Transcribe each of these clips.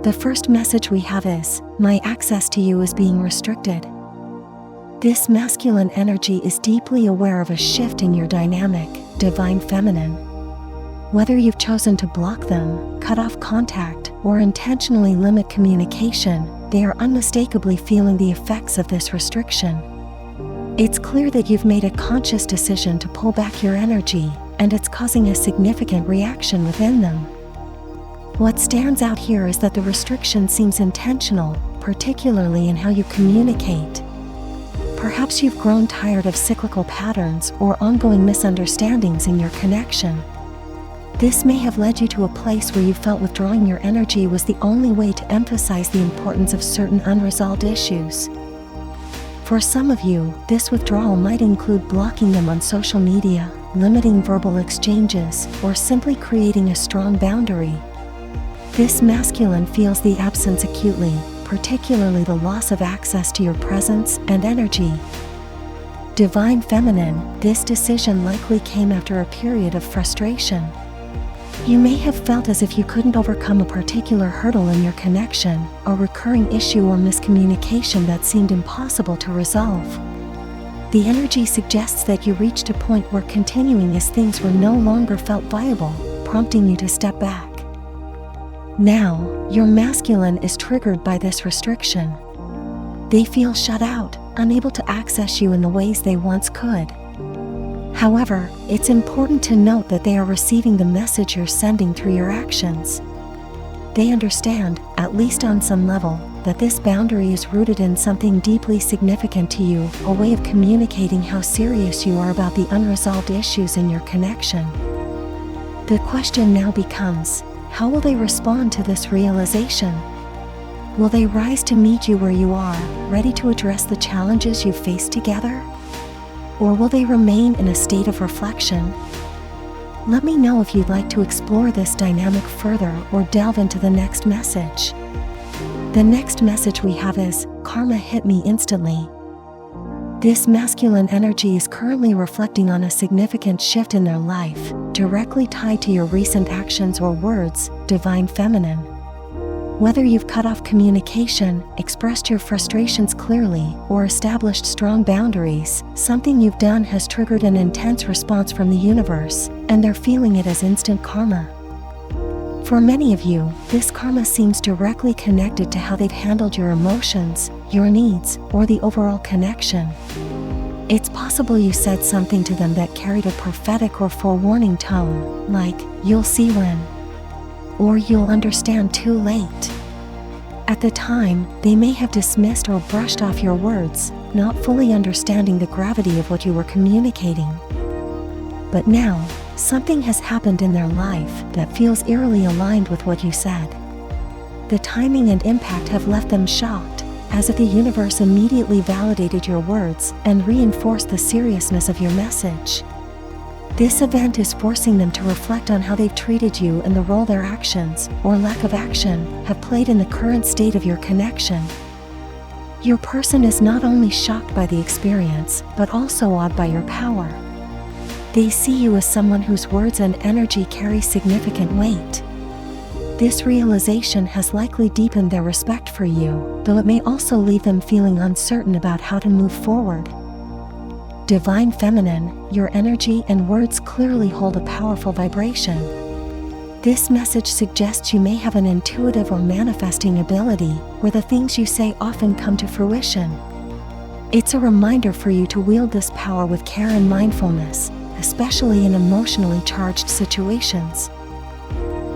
The first message we have is, my access to you is being restricted. This masculine energy is deeply aware of a shift in your dynamic, divine feminine. Whether you've chosen to block them, cut off contact, or intentionally limit communication, they are unmistakably feeling the effects of this restriction. It's clear that you've made a conscious decision to pull back your energy, and it's causing a significant reaction within them. What stands out here is that the restriction seems intentional, particularly in how you communicate. Perhaps you've grown tired of cyclical patterns or ongoing misunderstandings in your connection. This may have led you to a place where you felt withdrawing your energy was the only way to emphasize the importance of certain unresolved issues. For some of you, this withdrawal might include blocking them on social media, limiting verbal exchanges, or simply creating a strong boundary. This masculine feels the absence acutely, particularly the loss of access to your presence and energy. Divine feminine, this decision likely came after a period of frustration. You may have felt as if you couldn't overcome a particular hurdle in your connection, a recurring issue or miscommunication that seemed impossible to resolve. The energy suggests that you reached a point where continuing as things were no longer felt viable, prompting you to step back. Now, your masculine is triggered by this restriction. They feel shut out, unable to access you in the ways they once could. However, it's important to note that they are receiving the message you're sending through your actions. They understand, at least on some level, that this boundary is rooted in something deeply significant to you, a way of communicating how serious you are about the unresolved issues in your connection. The question now becomes, how will they respond to this realization? Will they rise to meet you where you are, ready to address the challenges you've faced together? Or will they remain in a state of reflection? Let me know if you'd like to explore this dynamic further or delve into the next message. The next message we have is, karma hit me instantly. This masculine energy is currently reflecting on a significant shift in their life, directly tied to your recent actions or words, divine feminine. Whether you've cut off communication, expressed your frustrations clearly, or established strong boundaries, something you've done has triggered an intense response from the universe, and they're feeling it as instant karma. For many of you, this karma seems directly connected to how they've handled your emotions, your needs, or the overall connection. It's possible you said something to them that carried a prophetic or forewarning tone, like, "You'll see when," or "You'll understand too late." At the time, they may have dismissed or brushed off your words, not fully understanding the gravity of what you were communicating. But now, something has happened in their life that feels eerily aligned with what you said. The timing and impact have left them shocked, as if the universe immediately validated your words and reinforced the seriousness of your message. This event is forcing them to reflect on how they've treated you and the role their actions, or lack of action, have played in the current state of your connection. Your person is not only shocked by the experience, but also awed by your power. They see you as someone whose words and energy carry significant weight. This realization has likely deepened their respect for you, though it may also leave them feeling uncertain about how to move forward. Divine feminine, your energy and words clearly hold a powerful vibration. This message suggests you may have an intuitive or manifesting ability, where the things you say often come to fruition. It's a reminder for you to wield this power with care and mindfulness, especially in emotionally charged situations.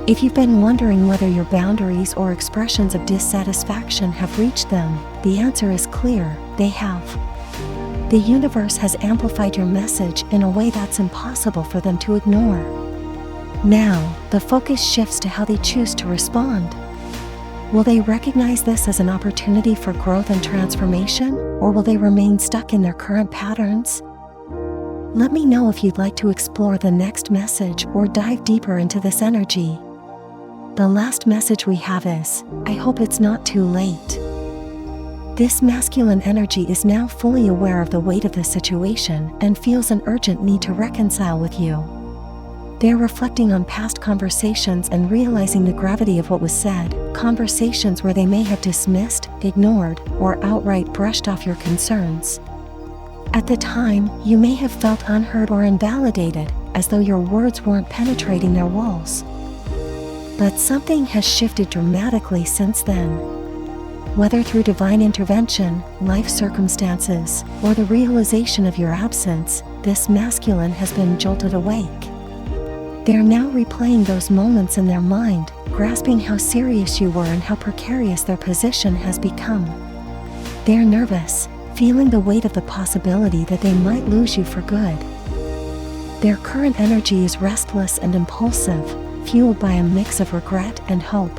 If you've been wondering whether your boundaries or expressions of dissatisfaction have reached them, the answer is clear: they have. The universe has amplified your message in a way that's impossible for them to ignore. Now, the focus shifts to how they choose to respond. Will they recognize this as an opportunity for growth and transformation, or will they remain stuck in their current patterns? Let me know if you'd like to explore the next message or dive deeper into this energy. The last message we have is, I hope it's not too late. This masculine energy is now fully aware of the weight of the situation and feels an urgent need to reconcile with you. They're reflecting on past conversations and realizing the gravity of what was said, conversations where they may have dismissed, ignored, or outright brushed off your concerns. At the time, you may have felt unheard or invalidated, as though your words weren't penetrating their walls. But something has shifted dramatically since then. Whether through divine intervention, life circumstances, or the realization of your absence, this masculine has been jolted awake. They're now replaying those moments in their mind, grasping how serious you were and how precarious their position has become. They're nervous, feeling the weight of the possibility that they might lose you for good. Their current energy is restless and impulsive, fueled by a mix of regret and hope.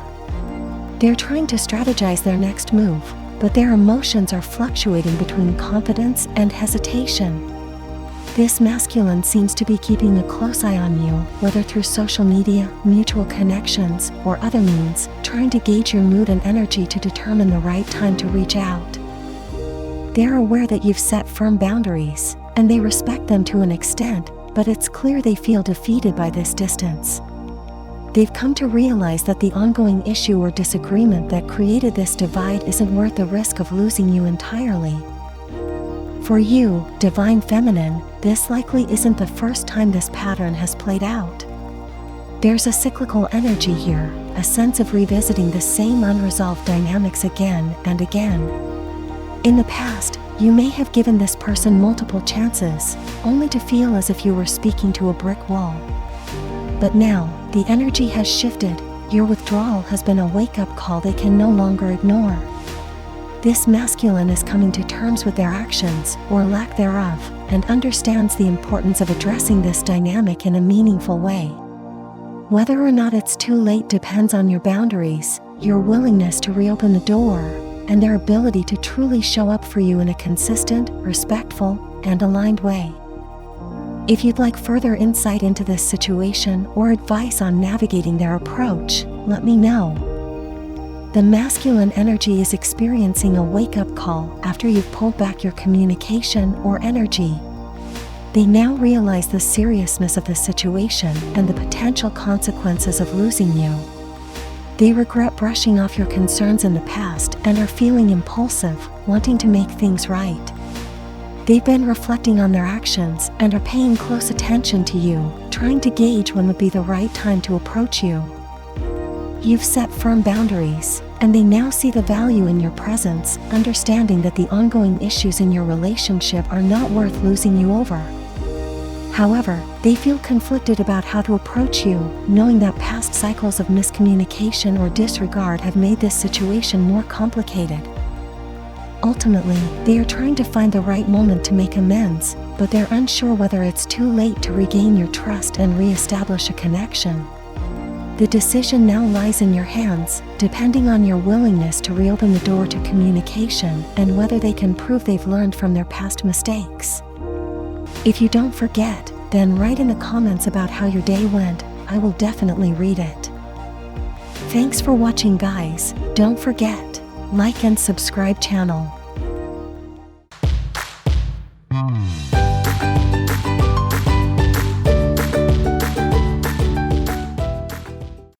They're trying to strategize their next move, but their emotions are fluctuating between confidence and hesitation. This masculine seems to be keeping a close eye on you, whether through social media, mutual connections, or other means, trying to gauge your mood and energy to determine the right time to reach out. They're aware that you've set firm boundaries, and they respect them to an extent, but it's clear they feel defeated by this distance. They've come to realize that the ongoing issue or disagreement that created this divide isn't worth the risk of losing you entirely. For you, Divine Feminine, this likely isn't the first time this pattern has played out. There's a cyclical energy here, a sense of revisiting the same unresolved dynamics again and again. In the past, you may have given this person multiple chances, only to feel as if you were speaking to a brick wall. But now, the energy has shifted. Your withdrawal has been a wake-up call they can no longer ignore. This masculine is coming to terms with their actions, or lack thereof, and understands the importance of addressing this dynamic in a meaningful way. Whether or not it's too late depends on your boundaries, your willingness to reopen the door, and their ability to truly show up for you in a consistent, respectful, and aligned way. If you'd like further insight into this situation or advice on navigating their approach, let me know. The masculine energy is experiencing a wake-up call after you've pulled back your communication or energy. They now realize the seriousness of the situation and the potential consequences of losing you. They regret brushing off your concerns in the past and are feeling impulsive, wanting to make things right. They've been reflecting on their actions and are paying close attention to you, trying to gauge when would be the right time to approach you. You've set firm boundaries, and they now see the value in your presence, understanding that the ongoing issues in your relationship are not worth losing you over. However, they feel conflicted about how to approach you, knowing that past cycles of miscommunication or disregard have made this situation more complicated. Ultimately, they are trying to find the right moment to make amends, but they're unsure whether it's too late to regain your trust and re-establish a connection. The decision now lies in your hands, depending on your willingness to reopen the door to communication and whether they can prove they've learned from their past mistakes. If you don't forget, then write in the comments about how your day went. I will definitely read it. Thanks for watching, guys. Don't forget, like and subscribe channel.